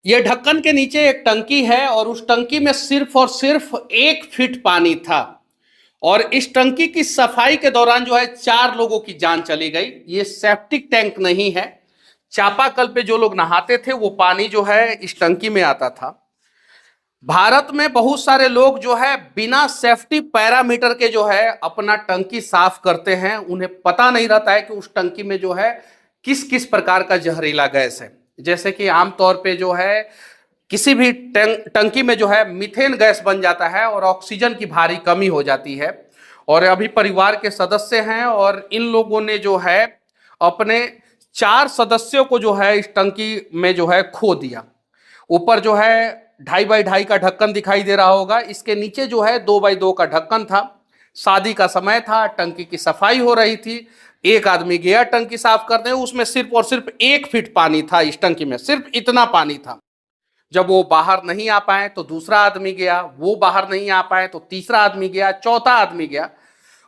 ये ढक्कन के नीचे एक टंकी है और उस टंकी में सिर्फ और सिर्फ 1 फीट पानी था। और इस टंकी की सफाई के दौरान जो है 4 लोगों की जान चली गई। ये सेप्टिक टैंक नहीं है। चापाकल पे जो लोग नहाते थे वो पानी जो है इस टंकी में आता था। भारत में बहुत सारे लोग जो है बिना सेफ्टी पैरामीटर के जो है अपना टंकी साफ करते हैं। उन्हें पता नहीं रहता है कि उस टंकी में जो है किस किस प्रकार का जहरीला गैस है। जैसे कि आमतौर पे जो है किसी भी टंकी में जो है मीथेन गैस बन जाता है और ऑक्सीजन की भारी कमी हो जाती है। और अभी परिवार के सदस्य हैं और इन लोगों ने जो है अपने 4 सदस्यों को जो है इस टंकी में जो है खो दिया। ऊपर जो है 2.5x2 का ढक्कन दिखाई दे रहा होगा। इसके नीचे जो है 2x2 का ढक्कन था। शादी का समय था, टंकी की सफाई हो रही थी। एक आदमी गया टंकी साफ करने, उसमें सिर्फ और सिर्फ 1 फीट पानी था। इस टंकी में सिर्फ इतना पानी था। जब वो बाहर नहीं आ पाए तो दूसरा आदमी गया, वो बाहर नहीं आ पाए तो तीसरा आदमी गया, चौथा आदमी गया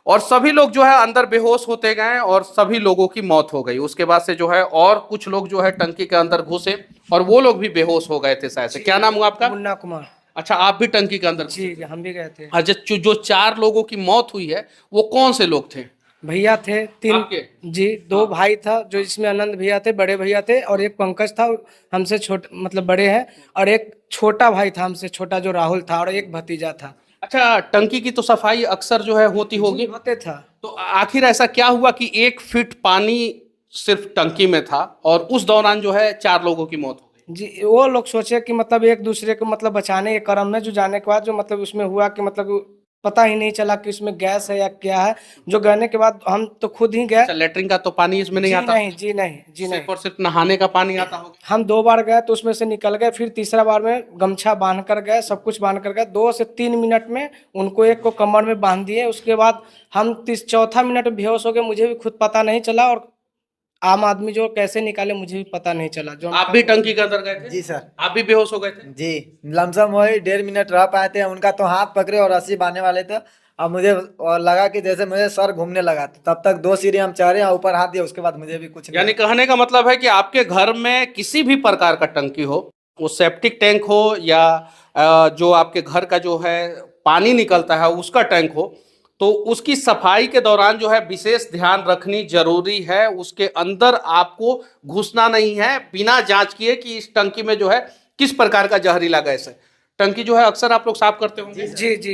और सभी लोग जो है अंदर बेहोश होते गए और सभी लोगों की मौत हो गई। उसके बाद से जो है और कुछ लोग जो है टंकी के अंदर घुसे और वो लोग भी बेहोश हो गए थे शायद से। क्या नाम हुआ आपका? मुन्ना कुमार। अच्छा, आप भी टंकी के अंदर? जी हम भी गए थे। अच्छा, जो 4 लोगों की मौत हुई है वो कौन से लोग थे? भैया थे 3 आपके? जी 2 भाई था, जो इसमें आनंद भैया थे, बड़े भैया थे, और एक पंकज था हमसे छोटे, मतलब बड़े हैं, और एक छोटा भाई था हमसे छोटा जो राहुल था, और एक भतीजा था। अच्छा, टंकी की तो सफाई अक्सर जो है होती होगी। होते था। तो आखिर ऐसा क्या हुआ कि 1 फीट पानी सिर्फ टंकी में था और उस दौरान जो है 4 लोगों की मौत हो गई? जी वो लोग सोचे कि मतलब एक दूसरे को मतलब बचाने के क्रम में जो जाने के बाद जो मतलब उसमें हुआ कि मतलब पता ही नहीं चला कि उसमें गैस है या क्या है। जो गए के बाद हम तो खुद ही गए। अच्छा, लेटरिन का तो पानी इसमें नहीं आता? जी नहीं। सिर्फ और सिर्फ नहाने का पानी आता होगा। हम 2 बार गए तो उसमें से निकल गए, फिर तीसरा बार में गमछा बांध कर गए, सब कुछ बांध कर गए। 2 से 3 मिनट में उनको एक को कमर में बांध दिए। उसके बाद हम चौथा मिनट में बेहोश हो गए। मुझे भी खुद पता नहीं चला और आम आदमी जो कैसे निकाले मुझे भी पता नहीं चला। जो आप भी टंकी के अंदर गए थे? जी सर। आप भी बेहोश हो गए थे? जी, लमसम वही 1.5 मिनट रह पाए थे। उनका तो हाथ पकड़े और रस्सी बांधने वाले थे। अब मुझे और लगा कि जैसे मुझे सर घूमने लगा, तब तक 2 सीढ़ी हम चढ़े और ऊपर हाथ दिया। उसके बाद मुझे भी कुछ नहीं। यानी कहने का मतलब है कि आपके घर में किसी भी प्रकार का टंकी हो, वो सेप्टिक टैंक हो या जो आपके घर का जो है पानी निकलता है उसका टैंक हो, तो उसकी सफाई के दौरान जो है विशेष ध्यान रखनी जरूरी है। उसके अंदर आपको घुसना नहीं है बिना जांच किए कि इस टंकी में जो है किस प्रकार का जहरीला गैस है। टंकी जो है अक्सर आप लोग साफ करते होंगे? जी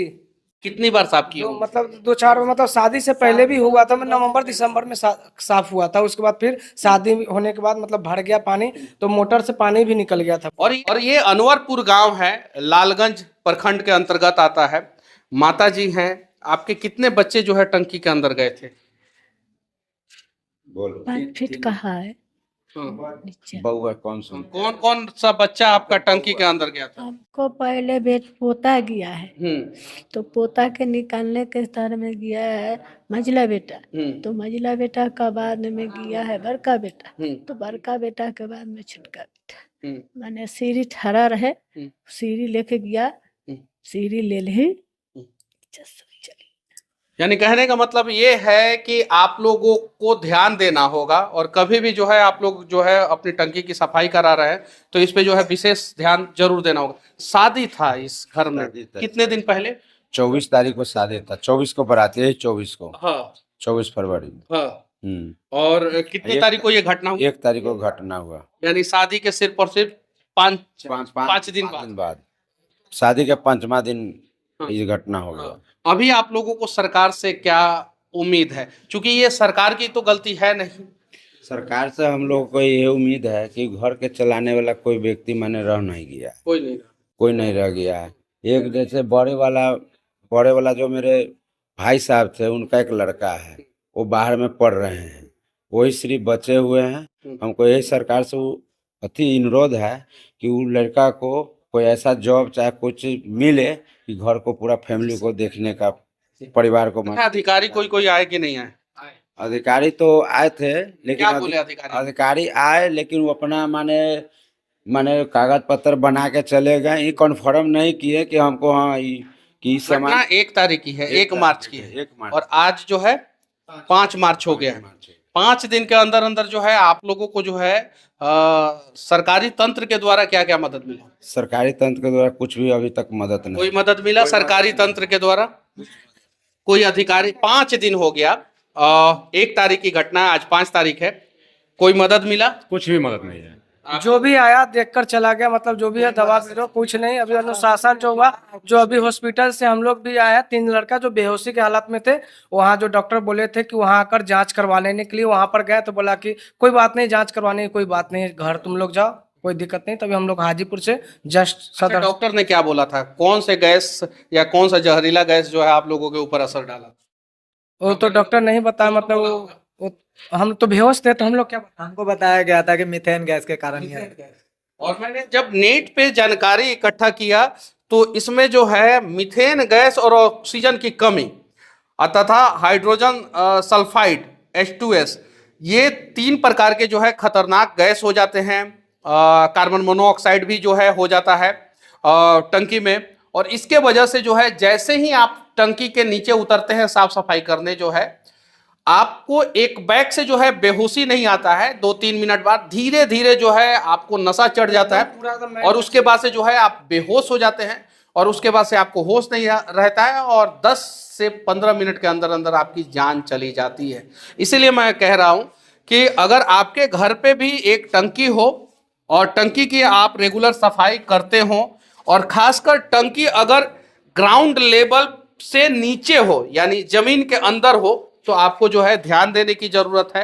कितनी बार साफ किए होंगे? मतलब 2-4 मतलब शादी से पहले भी हुआ था। मैं नवंबर दिसंबर में साफ हुआ था। उसके बाद फिर शादी होने के बाद मतलब भर गया पानी, तो मोटर से पानी भी निकल गया था। और ये अनवरपुर गांव है, लालगंज प्रखंड के अंतर्गत आता है। माता जी हैं, आपके कितने बच्चे जो है टंकी के अंदर गए थे? बोलो। 5 फीट कहाँ है नीचे? बउआ कौन कौन सा बच्चा आपका टंकी के अंदर गया था? आपको पहले पोता गया है, तो पोता के निकालने के स्तर में गया है मझला बेटा, तो मझला बेटा का बाद में गया है बड़का बेटा, तो बड़का बेटा के बाद में छोटका बेटा। मैंने सीढ़ी ठहरा रहे, सीढ़ी लेके गया, सीढ़ी ले ली। यानी कहने का मतलब ये है कि आप लोगों को ध्यान देना होगा और कभी भी जो है आप लोग जो है अपनी टंकी की सफाई करा रहे हैं तो इस पे जो है विशेष ध्यान जरूर देना होगा। शादी था इस घर में कितने दिन पहले? 24 तारीख को शादी था। 24 को बराती है, 24 को। हाँ, 24 फरवरी। हाँ। और कितनी तारीख को ये घटना हुई? 1 तारीख को घटना हुआ। यानी शादी के सिर्फ और सिर्फ 5 दिन बाद शादी के 5वां दिन ये घटना हो गया। अभी आप लोगों को सरकार से क्या उम्मीद है, क्योंकि ये सरकार की तो गलती है नहीं? सरकार से हम लोग को ये उम्मीद है कि घर के चलाने वाला कोई व्यक्ति मैंने रह नहीं गया, कोई नहीं रह गया है। एक जैसे बड़े वाला जो मेरे भाई साहब थे, उनका एक लड़का है, वो बाहर में पढ़ रहे हैं, वही सिर्फ बचे हुए हैं। हमको यही सरकार से अति अनुरोध है कि वो लड़का को कोई ऐसा जॉब चाहे कुछ मिले कि घर को पूरा फैमिली को देखने का, परिवार को। अधिकारी कोई आए कि नहीं आए? अधिकारी तो आए थे, लेकिन क्या बोले अधिकारी आए लेकिन वो अपना माने कागज पत्र बना के चले गए। ये कन्फर्म नहीं किए कि हमको हाँ कि समय 1 तारीख की है, 1 मार्च की है, और आज जो है 5 मार्च हो गया है। 5 दिन के अंदर अंदर जो है आप लोगों को जो है सरकारी तंत्र के द्वारा क्या क्या मदद मिला? सरकारी तंत्र के द्वारा कुछ भी अभी तक मदद नहीं। कोई मदद मिला सरकारी तंत्र के द्वारा? कोई अधिकारी? 5 दिन हो गया, 1 तारीख की घटना है, आज 5 तारीख है, कोई मदद मिला? कुछ भी मदद नहीं है। जो भी आया देखकर चला गया, मतलब जो भी है दवा दो, कुछ नहीं। अभी अनुशासन जो हुआ, जो अभी हॉस्पिटल से हम लोग भी आए हैं, 3 लड़का जो बेहोशी के हालत में थे, वहाँ जो डॉक्टर बोले थे कि वहाँ आकर जांच करवा लेने के लिए, वहाँ पर गए तो बोला कि कोई बात नहीं, जांच करवाने की कोई बात नहीं, घर तुम लोग जाओ, कोई दिक्कत नहीं। तभी हम लोग हाजीपुर से जस्ट सदर। डॉक्टर ने क्या बोला था? कौन से गैस या कौन सा जहरीला गैस जो है आप लोगों के ऊपर असर डाला? वो तो डॉक्टर नहीं बताया, मतलब वो हम तो बेहोश थे, तो हम लोग क्या, हमको बताया गया था कि मीथेन गैस के कारण ही है। और मैंने जब नेट पे जानकारी इकट्ठा किया तो इसमें जो है मीथेन गैस और ऑक्सीजन की कमी तथा हाइड्रोजन सल्फाइड H2S, ये 3 प्रकार के जो है खतरनाक गैस हो जाते हैं। कार्बन मोनोऑक्साइड भी जो है हो जाता है टंकी में, और इसके वजह से जो है जैसे ही आप टंकी के नीचे उतरते हैं साफ सफाई करने, जो है आपको एक बैग से जो है बेहोशी नहीं आता है, 2-3 मिनट बाद धीरे धीरे जो है आपको नशा चढ़ जाता है, और उसके बाद से जो है आप बेहोश हो जाते हैं, और उसके बाद से आपको होश नहीं रहता है, और 10 से 15 मिनट के अंदर अंदर आपकी जान चली जाती है। इसीलिए मैं कह रहा हूं कि अगर आपके घर पे भी एक टंकी हो और टंकी की आप रेगुलर सफाई करते हो, और खासकर टंकी अगर ग्राउंड लेवल से नीचे हो यानी जमीन के अंदर हो, तो आपको जो है ध्यान देने की जरूरत है।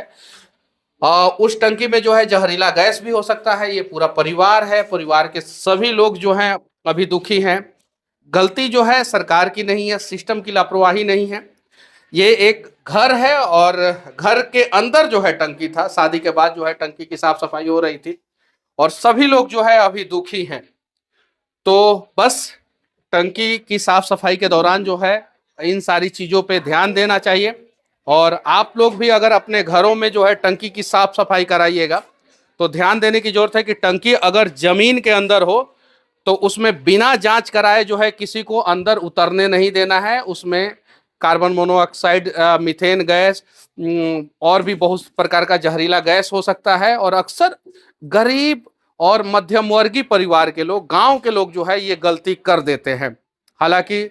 उस टंकी में जो है जहरीला गैस भी हो सकता है। ये पूरा परिवार है, परिवार के सभी लोग जो हैं अभी दुखी हैं। गलती जो है सरकार की नहीं है, सिस्टम की लापरवाही नहीं है। ये एक घर है और घर के अंदर जो है टंकी था, शादी के बाद जो है टंकी की साफ सफाई हो रही थी, और सभी लोग जो है अभी दुखी हैं। तो बस टंकी की साफ सफाई के दौरान जो है इन सारी चीज़ों पे ध्यान देना चाहिए, और आप लोग भी अगर अपने घरों में जो है टंकी की साफ सफाई कराइएगा तो ध्यान देने की जरूरत है कि टंकी अगर जमीन के अंदर हो तो उसमें बिना जांच कराए जो है किसी को अंदर उतरने नहीं देना है। उसमें कार्बन मोनोऑक्साइड, मीथेन गैस और भी बहुत प्रकार का जहरीला गैस हो सकता है, और अक्सर गरीब और मध्यम वर्गीय परिवार के लोग, गांव के लोग जो है ये गलती कर देते हैं। हालांकि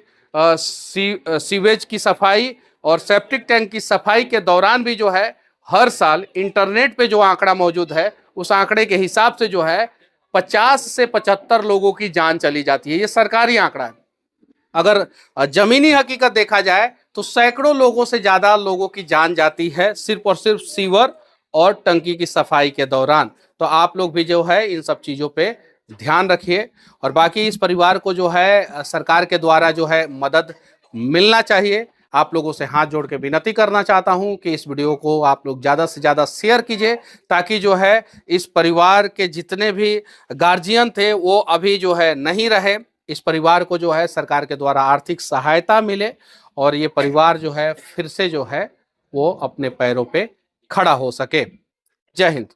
सीवेज की सफाई और सेप्टिक टैंक की सफाई के दौरान भी जो है हर साल इंटरनेट पे जो आंकड़ा मौजूद है, उस आंकड़े के हिसाब से जो है 50 से 75 लोगों की जान चली जाती है। ये सरकारी आंकड़ा है। अगर जमीनी हकीकत देखा जाए तो सैकड़ों लोगों से ज्यादा लोगों की जान जाती है सिर्फ और सिर्फ सीवर और टंकी की सफाई के दौरान। तो आप लोग भी जो है इन सब चीजों पे ध्यान रखिए, और बाकी इस परिवार को जो है सरकार के द्वारा जो है मदद मिलना चाहिए। आप लोगों से हाथ जोड़ के विनती करना चाहता हूं कि इस वीडियो को आप लोग ज़्यादा से ज़्यादा शेयर कीजिए, ताकि जो है इस परिवार के जितने भी गार्जियन थे वो अभी जो है नहीं रहे। इस परिवार को जो है सरकार के द्वारा आर्थिक सहायता मिले, और ये परिवार जो है फिर से जो है वो अपने पैरों पे खड़ा हो सके। जय हिंद।